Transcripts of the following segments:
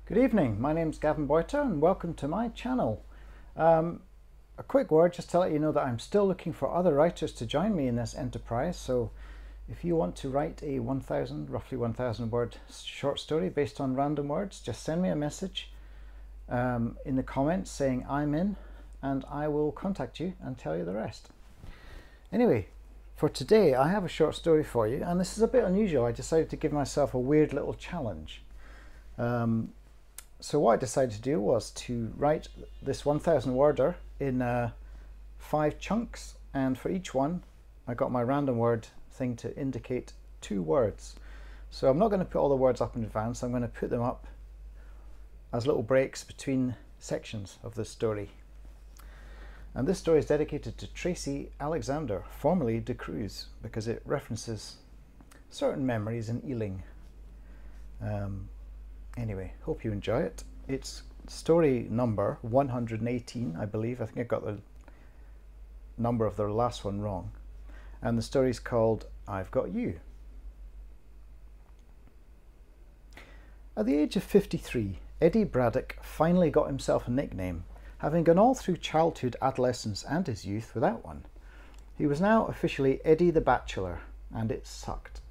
Good evening, my name's Gavin Boyter and welcome to my channel. A quick word just to let you know that I'm still looking for other writers to join me in this enterprise, so if you want to write a roughly 1,000 word short story based on random words, just send me a message in the comments saying I'm in, and I will contact you and tell you the rest. Anyway, for today I have a short story for you, and this is a bit unusual. I decided to give myself a weird little challenge. So what I decided to do was to write this 1,000 worder in 5 chunks, and for each one I got my random word thing to indicate 2 words. So I'm not going to put all the words up in advance, I'm going to put them up as little breaks between sections of the story. And this story is dedicated to Tracy Alexander, formerly De Cruz, because it references certain memories in Ealing. Anyway, hope you enjoy it. It's story number 118, I believe. I think I got the number of the last one wrong. And the story's called I've Got You. At the age of 53, Eddie Braddock finally got himself a nickname, having gone all through childhood, adolescence and his youth without one. He was now officially Eddie the Bachelor, and it sucked.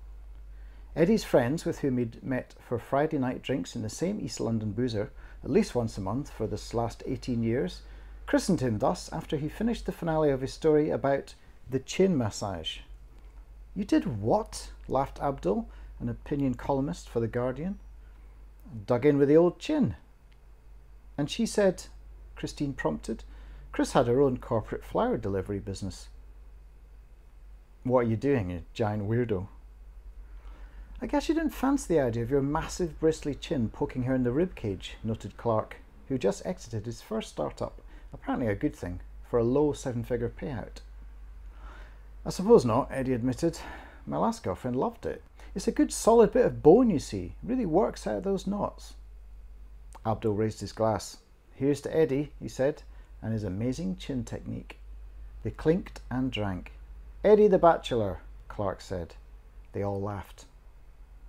Eddie's friends, with whom he'd met for Friday night drinks in the same East London boozer at least once a month for this last 18 years, christened him thus after he finished the finale of his story about the chin massage. "You did what?" laughed Abdul, an opinion columnist for The Guardian. "Dug in with the old chin." "And she said," Christine prompted, "Chris had her own corporate flower delivery business." "What are you doing, you giant weirdo?" "I guess you didn't fancy the idea of your massive bristly chin poking her in the ribcage," noted Clark, who just exited his first startup, apparently a good thing, for a low 7-figure payout. "I suppose not," Eddie admitted. "My last girlfriend loved it. It's a good solid bit of bone, you see. It really works out those knots." Abdul raised his glass. "Here's to Eddie," he said, "and his amazing chin technique." They clinked and drank. "Eddie the Bachelor," Clark said. They all laughed.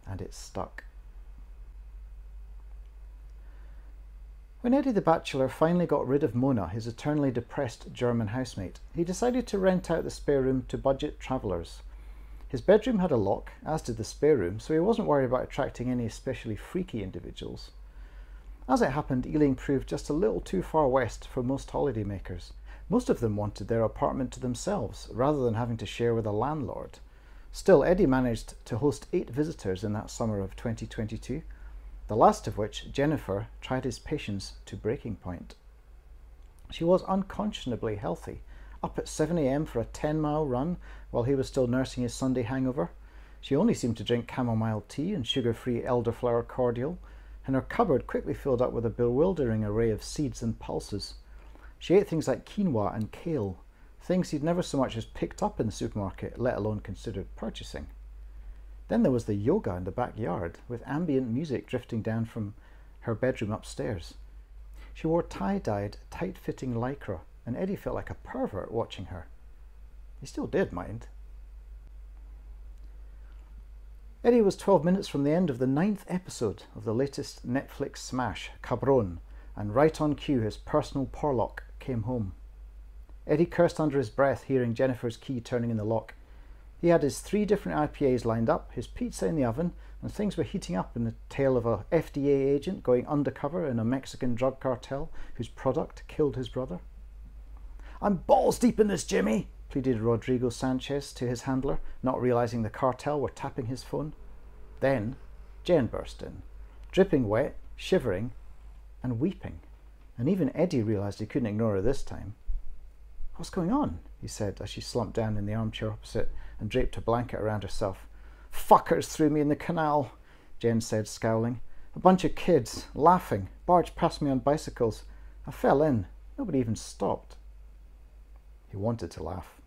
And it stuck. When Eddie the Bachelor finally got rid of Mona, his eternally depressed German housemate, he decided to rent out the spare room to budget travellers. His bedroom had a lock, as did the spare room, so he wasn't worried about attracting any especially freaky individuals. As it happened, Ealing proved just a little too far west for most holidaymakers. Most of them wanted their apartment to themselves, rather than having to share with a landlord. Still, Eddie managed to host 8 visitors in that summer of 2022, the last of which, Jennifer, tried his patience to breaking point. She was unconscionably healthy, up at 7 AM for a 10-mile run while he was still nursing his Sunday hangover. She only seemed to drink chamomile tea and sugar-free elderflower cordial, and her cupboard quickly filled up with a bewildering array of seeds and pulses. She ate things like quinoa and kale, things he'd never so much as picked up in the supermarket, let alone considered purchasing. Then there was the yoga in the backyard, with ambient music drifting down from her bedroom upstairs. She wore tie-dyed, tight-fitting lycra, and Eddie felt like a pervert watching her. He still did, mind. Eddie was 12 minutes from the end of the 9th episode of the latest Netflix smash, Cabron, and right on cue his personal Porlock came home. Eddie cursed under his breath, hearing Jennifer's key turning in the lock. He had his 3 different IPAs lined up, his pizza in the oven, and things were heating up in the tale of a FDA agent going undercover in a Mexican drug cartel whose product killed his brother. "I'm balls deep in this, Jimmy," pleaded Rodrigo Sanchez to his handler, not realizing the cartel were tapping his phone. Then Jen burst in, dripping wet, shivering, and weeping, and even Eddie realized he couldn't ignore her this time. "What's going on?" he said as she slumped down in the armchair opposite and draped a blanket around herself. "Fuckers threw me in the canal," Jen said, scowling. "A bunch of kids, laughing, barged past me on bicycles. I fell in. Nobody even stopped." He wanted to laugh.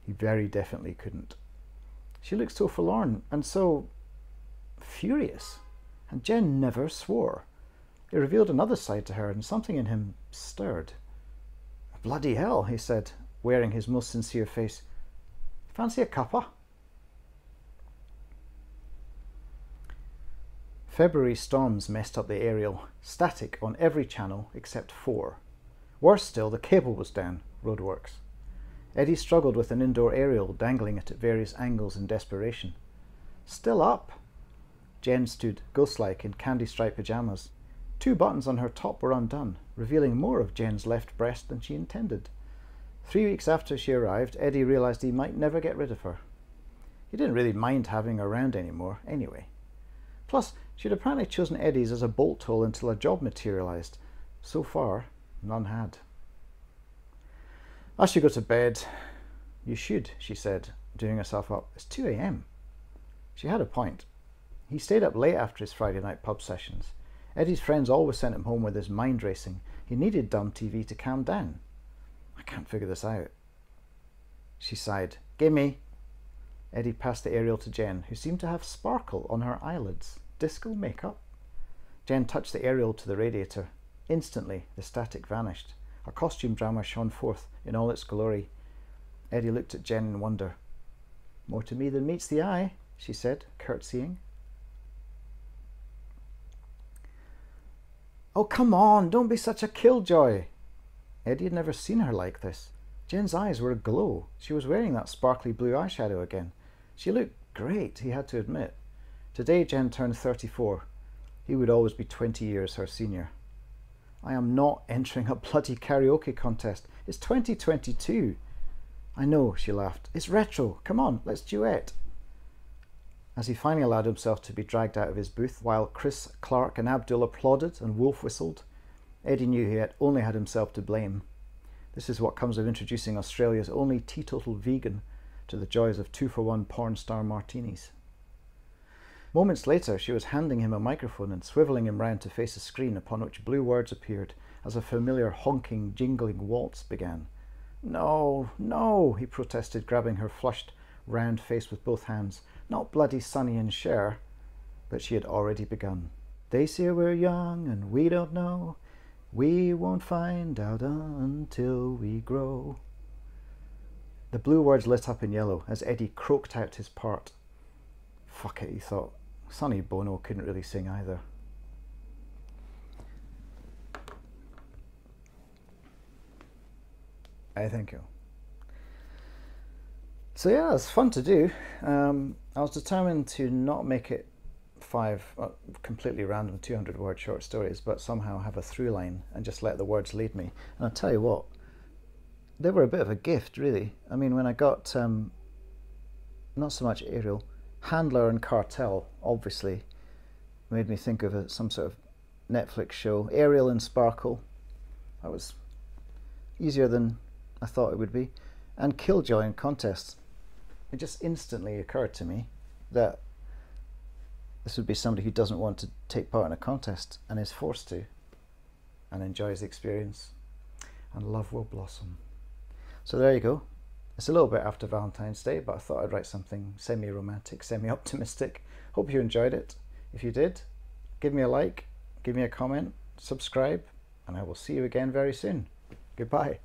He very definitely couldn't. She looked so forlorn and so furious, and Jen never swore. It revealed another side to her, and something in him stirred. "Bloody hell," he said, wearing his most sincere face. "Fancy a cuppa?" February storms messed up the aerial, static on every channel except 4. Worse still, the cable was down, roadworks. Eddie struggled with an indoor aerial, dangling it at various angles in desperation. Still up! Jen stood, ghost-like, in candy-striped pyjamas. 2 buttons on her top were undone, revealing more of Jen's left breast than she intended. 3 weeks after she arrived, Eddie realised he might never get rid of her. He didn't really mind having her around anymore, anyway. Plus, she'd apparently chosen Eddie's as a bolt hole until a job materialised. So far, none had. "I should go to bed." "You should," she said, doing herself up. "It's 2 a.m. She had a point. He stayed up late after his Friday night pub sessions. Eddie's friends always sent him home with his mind racing. He needed dumb TV to calm down. "I can't figure this out." She sighed. "Gimme." Eddie passed the aerial to Jen, who seemed to have sparkle on her eyelids. Disco makeup? Jen touched the aerial to the radiator. Instantly, the static vanished. Her costume drama shone forth in all its glory. Eddie looked at Jen in wonder. "More to me than meets the eye," she said, curtsying. "Oh, come on, don't be such a killjoy." Eddie had never seen her like this. Jen's eyes were aglow. She was wearing that sparkly blue eyeshadow again. She looked great, he had to admit. Today Jen turned 34. He would always be 20 years her senior. "I am not entering a bloody karaoke contest. It's 2022. "I know," she laughed. "It's retro. Come on, let's duet." As he finally allowed himself to be dragged out of his booth, while Chris, Clark and Abdul applauded and Wolf whistled, Eddie knew he had only had himself to blame. This is what comes of introducing Australia's only teetotal vegan to the joys of 2-for-1 Pornstar martinis. Moments later, she was handing him a microphone and swivelling him round to face a screen upon which blue words appeared as a familiar honking, jingling waltz began. "No, no," he protested, grabbing her flushed, round face with both hands. "Not bloody Sonny and Cher." But she had already begun. "They say we're young and we don't know. We won't find out until we grow." The blue words lit up in yellow as Eddie croaked out his part. Fuck it, he thought. Sonny Bono couldn't really sing either. Thank you. So yeah, it's fun to do. I was determined to not make it 5 completely random 200-word short stories, but somehow have a through line and just let the words lead me. And I'll tell you what, they were a bit of a gift, really. I mean, when I got, not so much Ariel, Handler and Cartel, obviously, made me think of some sort of Netflix show. Ariel and Sparkle, that was easier than I thought it would be. And Killjoy and Contest. It just instantly occurred to me that this would be somebody who doesn't want to take part in a contest and is forced to, and enjoys the experience, and love will blossom. So there you go. It's a little bit after Valentine's Day, but I thought I'd write something semi-romantic, semi-optimistic. Hope you enjoyed it. If you did, give me a like, give me a comment, subscribe, and I will see you again very soon. Goodbye.